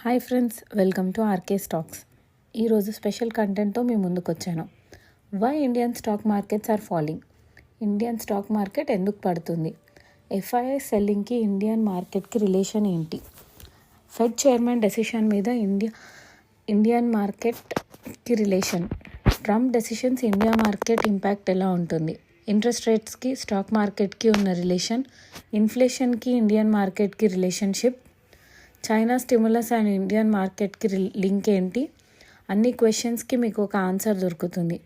Hi friends, welcome to RK Stocks. ఈరోజు special కంటెంట్తో మీ ముందుకు వచ్చాను. Why Indian stock markets are falling. Indian stock market ఎందుకు పడుతుంది? ఎఫ్ఐఐ సెల్లింగ్కి ఇండియన్ మార్కెట్కి రిలేషన్ ఏంటి? ఫెడ్ చైర్మన్ డెసిషన్ మీద ఇండియన్ మార్కెట్కి relation. Trump decisions India market impact ఎలా ఉంటుంది? ఇంట్రెస్ట్ రేట్స్కి స్టాక్ మార్కెట్కి ఉన్న రిలేషన్, ఇన్ఫ్లేషన్కి ఇండియన్ మార్కెట్కి relationship, China stimulus and Indian మార్కెట్కి లింక్ ఏంటి? అన్ని క్వశ్చన్స్కి మీకు ఒక ఆన్సర్ దొరుకుతుంది.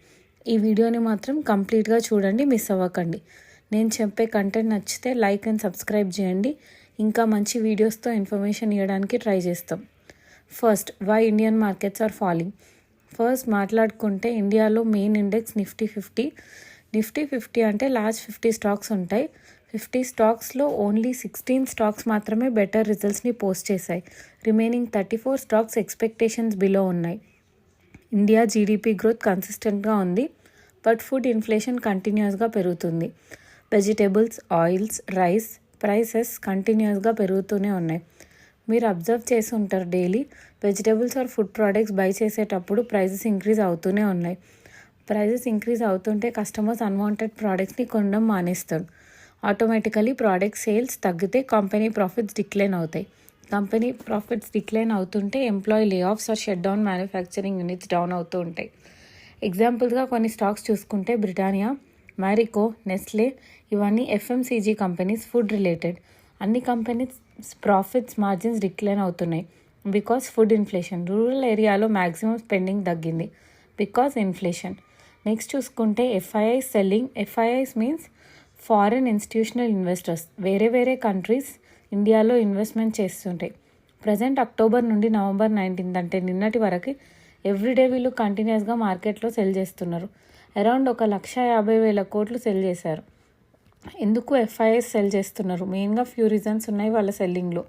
ఈ వీడియోని మాత్రం కంప్లీట్గా చూడండి, మిస్ అవ్వకండి. నేను చెప్పే కంటెంట్ నచ్చితే లైక్ అండ్ సబ్స్క్రైబ్ చేయండి. ఇంకా మంచి వీడియోస్తో ఇన్ఫర్మేషన్ ఇవ్వడానికి ట్రై చేస్తాం. First, why Indian markets are falling. First మాట్లాడుకుంటే ఇండియాలో మెయిన్ ఇండెక్స్ నిఫ్టీ 50 అంటే లాస్ట్ 50 స్టాక్స్ ఉంటాయి. 50 స్టాక్స్లో ఓన్లీ 16 స్టాక్స్ మాత్రమే బెటర్ రిజల్ట్స్ని పోస్ట్ చేశాయి. రిమైనింగ్ 34 స్టాక్స్ ఎక్స్పెక్టేషన్స్ బిలో ఉన్నాయి. ఇండియా జీడిపి గ్రోత్ కన్సిస్టెంట్గా ఉంది, బట్ ఫుడ్ ఇన్ఫ్లేషన్ కంటిన్యూస్గా పెరుగుతుంది. వెజిటేబుల్స్, ఆయిల్స్, రైస్ ప్రైసెస్ కంటిన్యూస్గా పెరుగుతూనే ఉన్నాయి. మీరు అబ్జర్వ్ చేసి ఉంటారు, daily vegetables or food products buy చేసేటప్పుడు ప్రైసెస్ ఇంక్రీజ్ అవుతూనే ఉన్నాయి. ప్రైసెస్ ఇంక్రీజ్ అవుతుంటే కస్టమర్స్ అన్వాంటెడ్ ప్రోడక్ట్స్ని కొనడం మానేస్తారు. ఆటోమేటికలీ ప్రోడక్ట్ సేల్స్ తగ్గితే కంపెనీ ప్రాఫిట్స్ డిక్లైన్ అవుతాయి. కంపెనీ ప్రాఫిట్స్ డిక్లైన్ అవుతుంటే employee layoffs or shut down, manufacturing units down అవుతూ ఉంటాయి. ఎగ్జాంపుల్గా కొన్ని స్టాక్స్ చూసుకుంటే బ్రిటానియా, మ్యారికో, నెస్లే ఇవన్నీ ఎఫ్ఎంసీజీ కంపెనీస్, ఫుడ్ రిలేటెడ్. అన్ని కంపెనీస్ ప్రాఫిట్స్, మార్జిన్స్ డిక్లైన్ అవుతున్నాయి బికాస్ ఫుడ్ ఇన్ఫ్లేషన్. రూరల్ ఏరియాలో మ్యాక్సిమం స్పెండింగ్ తగ్గింది బికాస్ ఇన్ఫ్లేషన్. నెక్స్ట్ చూసుకుంటే FII selling. FIIs means foreign institutional investors. వేరే కంట్రీస్ ఇండియాలో ఇన్వెస్ట్మెంట్ చేస్తుంటాయి. ప్రజెంట్ అక్టోబర్ నుండి నవంబర్ 19 అంటే నిన్నటి వరకు ఎవ్రీడే వీళ్ళు కంటిన్యూస్గా మార్కెట్లో సెల్ చేస్తున్నారు. అరౌండ్ 1,50,000 కోట్లు సెల్ చేశారు. ఎందుకు ఎఫ్ఐఐస్ సెల్ చేస్తున్నారు? మెయిన్గా ఫ్యూ రీజన్స్ ఉన్నాయి వాళ్ళ సెల్లింగ్లో.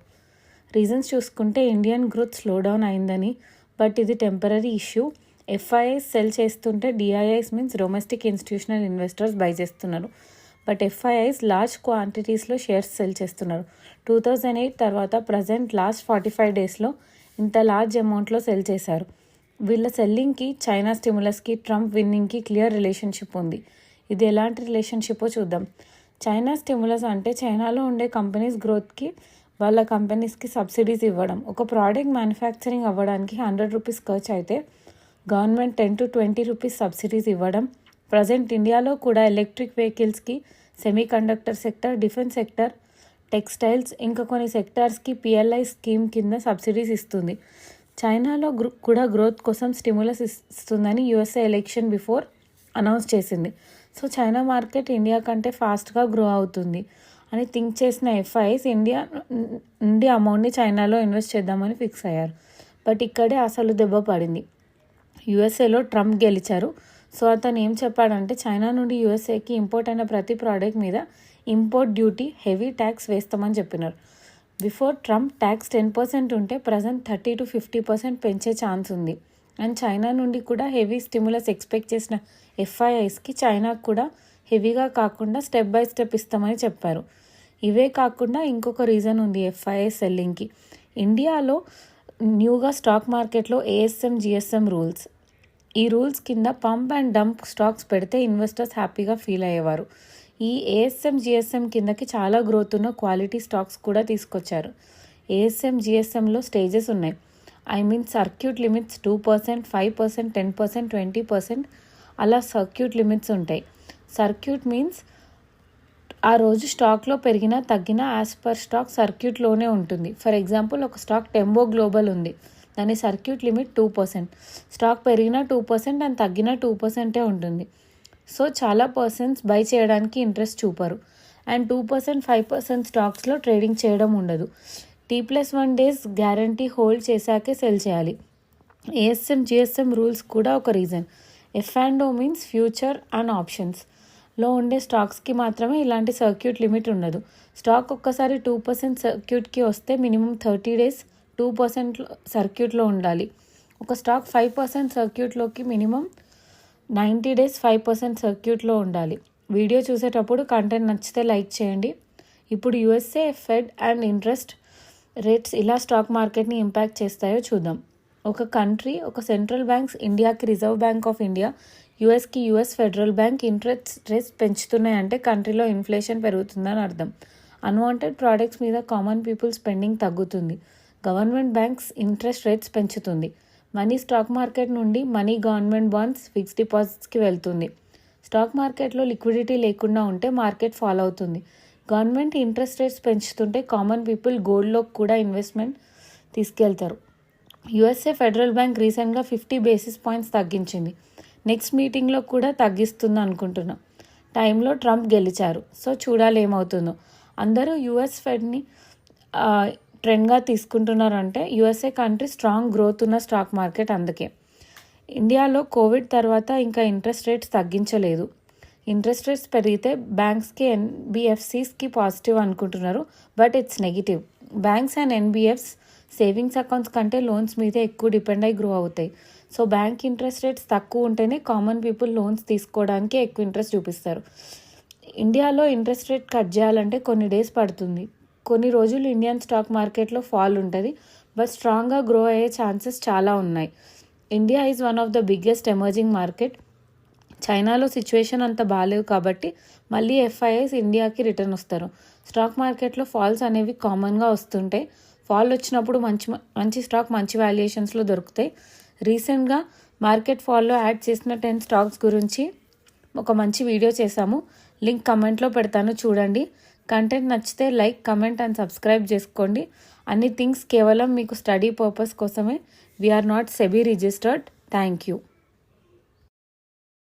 రీజన్స్ చూసుకుంటే ఇండియన్ గ్రోత్ స్లో డౌన్ అయిందని, బట్ ఇది టెంపరీ ఇష్యూ. ఎఫ్ఐఐస్ సెల్ చేస్తుంటే DIIs means domestic institutional investors buy చేస్తున్నారు. బట్ ఎఫ్ఐఐస్ లార్జ్ క్వాంటిటీస్లో షేర్స్ సెల్ చేస్తున్నారు. 2008 తర్వాత ప్రజెంట్ లాస్ట్ 45 డేస్లో ఇంత లార్జ్ అమౌంట్లో సెల్ చేశారు. వీళ్ళ సెల్లింగ్కి చైనా స్టిమ్యులస్కి, ట్రంప్ విన్నింగ్కి క్లియర్ రిలేషన్షిప్ ఉంది. ఇది ఎలాంటి రిలేషన్షిప్పో చూద్దాం. చైనా స్టిమ్యులస్ అంటే చైనాలో ఉండే కంపెనీస్ గ్రోత్కి వాళ్ళ కంపెనీస్కి సబ్సిడీస్ ఇవ్వడం. ఒక ప్రోడక్ట్ మ్యానుఫ్యాక్చరింగ్ అవ్వడానికి 100 రూపీస్ ఖర్చు అయితే గవర్నమెంట్ 10 to 20 రూపీస్ సబ్సిడీస్ ఇవ్వడం. ప్రజెంట్ ఇండియాలో కూడా ఎలక్ట్రిక్ వెహికల్స్కి, semiconductor sector, defence sector, textiles ఇంకా కొన్ని సెక్టార్స్కి పిఎల్ఐ స్కీమ్ కింద సబ్సిడీస్ ఇస్తుంది. చైనాలో కూడా గ్రోత్ కోసం స్టిమ్యులస్ ఇస్తుందని యుఎస్ఏ ఎలక్షన్ బిఫోర్ అనౌన్స్ చేసింది. సో చైనా మార్కెట్ ఇండియా కంటే ఫాస్ట్గా గ్రో అవుతుంది అని థింక్ చేసిన ఎఫ్ఐఐస్ ఇండియా నుండి అమౌంట్ని చైనాలో ఇన్వెస్ట్ చేద్దామని ఫిక్స్ అయ్యారు. బట్ ఇక్కడే అసలు దెబ్బ పడింది. యుఎస్ఏలో ట్రంప్ గెలిచారు. సో అతను ఏం చెప్పాడంటే చైనా నుండి యూఎస్ఏకి ఇంపోర్ట్ అయిన ప్రతి ప్రోడక్ట్ మీద ఇంపోర్ట్ డ్యూటీ, హెవీ ట్యాక్స్ వేస్తామని చెప్పినారు. బిఫోర్ ట్రంప్ ట్యాక్స్ 10% ఉంటే ప్రజెంట్ 30 to 50% పెంచే ఛాన్స్ ఉంది. అండ్ చైనా నుండి కూడా హెవీ స్టిమ్యులస్ ఎక్స్పెక్ట్ చేసిన ఎఫ్ఐఐస్కి చైనాకు కూడా హెవీగా కాకుండా స్టెప్ బై స్టెప్ ఇస్తామని చెప్పారు. ఇవే కాకుండా ఇంకొక రీజన్ ఉంది ఎఫ్ఐఐ సెల్లింగ్కి. ఇండియాలో న్యూగా స్టాక్ మార్కెట్లో ఏఎస్ఎం, జిఎస్ఎం రూల్స్. ఈ రూల్స్ కింద పంప్ అండ్ డంప్ స్టాక్స్ పెడితే ఇన్వెస్టర్స్ హ్యాపీగా ఫీల్ అయ్యేవారు. ఈ ఏఎస్ఎం, జిఎస్ఎం కిందకి చాలా గ్రోత్ ఉన్న క్వాలిటీ స్టాక్స్ కూడా తీసుకొచ్చారు. ఏఎస్ఎం, జిఎస్ఎంలో స్టేజెస్ ఉన్నాయి. సర్క్యూట్ లిమిట్స్ 2%, 5%, 10%, 20% అలా సర్క్యూట్ లిమిట్స్ ఉంటాయి. సర్క్యూట్ మీన్స్ ఆ రోజు స్టాక్లో పెరిగినా తగ్గినా యాజ్ పర్ స్టాక్ సర్క్యూట్లోనే ఉంటుంది. ఫర్ ఎగ్జాంపుల్, ఒక స్టాక్ టెంబో గ్లోబల్ ఉంది, దాని సర్క్యూట్ లిమిట్ 2%. స్టాక్ పెరిగినా 2% అండ్ తగ్గినా 2% ఉంటుంది. సో చాలా పర్సన్స్ బై చేయడానికి ఇంట్రెస్ట్ చూపరు. అండ్ 2%, 5% స్టాక్స్లో ట్రేడింగ్ చేయడం ఉండదు. T+1 డేస్ గ్యారంటీ హోల్డ్ చేశాకే సెల్ చేయాలి. ఏఎస్ఎం, జిఎస్ఎం రూల్స్ కూడా ఒక రీజన్. ఎఫ్&ఓ మీన్స్ ఫ్యూచర్ అండ్ ఆప్షన్స్లో ఉండే స్టాక్స్కి మాత్రమే ఇలాంటి సర్క్యూట్ లిమిట్ ఉండదు. స్టాక్ ఒక్కసారి 2% సర్క్యూట్కి వస్తే మినిమం 30 డేస్ 2% సర్క్యూట్లో ఉండాలి. ఒక స్టాక్ 5% సర్క్యూట్లోకి మినిమం 90 డేస్ 5% సర్క్యూట్లో ఉండాలి. వీడియో చూసేటప్పుడు కంటెంట్ నచ్చితే లైక్ చేయండి. ఇప్పుడు USA Fed and interest rates ఇలా స్టాక్ మార్కెట్ని ఇంపాక్ట్ చేస్తాయో చూద్దాం. ఒక కంట్రీ, ఒక సెంట్రల్ బ్యాంక్స్, ఇండియాకి రిజర్వ్ బ్యాంక్ ఆఫ్ ఇండియా, యూఎస్కి US federal bank interest rates పెంచుతున్నాయంటే కంట్రీలో ఇన్ఫ్లేషన్ పెరుగుతుందని అర్థం. అన్వాంటెడ్ ప్రోడక్ట్స్ మీద కామన్ పీపుల్ స్పెండింగ్ తగ్గుతుంది. గవర్నమెంట్ బ్యాంక్స్ ఇంట్రెస్ట్ రేట్స్ పెంచుతుంది. మనీ స్టాక్ మార్కెట్ నుండి మనీ గవర్నమెంట్ బాండ్స్, ఫిక్స్డ్ డిపాజిట్స్కి వెళ్తుంది. స్టాక్ మార్కెట్లో లిక్విడిటీ లేకుండా ఉంటే మార్కెట్ ఫాల్ అవుతుంది. గవర్నమెంట్ ఇంట్రెస్ట్ రేట్స్ పెంచుతుంటే కామన్ పీపుల్ గోల్డ్లో కూడా ఇన్వెస్ట్మెంట్ తీసుకెళ్తారు. యుఎస్ఏ ఫెడరల్ బ్యాంక్ రీసెంట్గా 50 బేసిస్ పాయింట్స్ తగ్గించింది. నెక్స్ట్ మీటింగ్లో కూడా తగ్గిస్తుంది అనుకుంటున్నాం. టైంలో ట్రంప్ గెలిచారు, సో చూడాలి ఏమవుతుందో. అందరూ యుఎస్ ఫెడ్ని ట్రెండ్గా తీసుకుంటున్నారంటే యుఎస్ఏ కంట్రీ స్ట్రాంగ్ గ్రోత్ ఉన్న స్టాక్ మార్కెట్. అందుకే ఇండియాలో కోవిడ్ తర్వాత ఇంకా ఇంట్రెస్ట్ రేట్స్ తగ్గించలేదు. ఇంట్రెస్ట్ రేట్స్ పెరిగితే బ్యాంక్స్కి, ఎన్బిఎఫ్సిస్కి పాజిటివ్ అనుకుంటున్నారు, but it's negative. Banks and NBFs savings accounts కంటే లోన్స్ మీదే ఎక్కువ డిపెండ్ అయ్యి గ్రో అవుతాయి. సో బ్యాంక్ ఇంట్రెస్ట్ రేట్స్ తక్కువ ఉంటేనే కామన్ పీపుల్ లోన్స్ తీసుకోవడానికి ఎక్కువ ఇంట్రెస్ట్ చూపిస్తారు. ఇండియాలో ఇంట్రెస్ట్ రేట్ కట్ చేయాలంటే కొన్ని డేస్ పడుతుంది. కొన్ని రోజులు ఇండియన్ స్టాక్ మార్కెట్లో ఫాల్ ఉంటుంది, బట్ స్ట్రాంగ్గా గ్రో అయ్యే ఛాన్సెస్ చాలా ఉన్నాయి. India is one of the biggest emerging market. చైనాలో సిచ్యువేషన్ అంత బాగాలేవు కాబట్టి మళ్ళీ ఎఫ్ఐఐస్ ఇండియాకి రిటర్న్ వస్తారు. స్టాక్ మార్కెట్లో ఫాల్స్ అనేవి కామన్గా వస్తుంటాయి. ఫాల్ వచ్చినప్పుడు మంచి స్టాక్ మంచి వాల్యుయేషన్స్లో దొరుకుతాయి. రీసెంట్గా మార్కెట్ ఫాల్లో యాడ్ చేసిన 10 స్టాక్స్ గురించి ఒక మంచి వీడియో చేశాము. లింక్ కమెంట్లో పెడతాను, చూడండి. కంటెంట్ నచ్చితే లైక్, కమెంట్ అండ్ సబ్స్క్రైబ్ చేసుకోండి. అన్ని థింగ్స్ కేవలం మీకు స్టడీ పర్పస్ కోసమే. We are not SEBI registered. Thank you.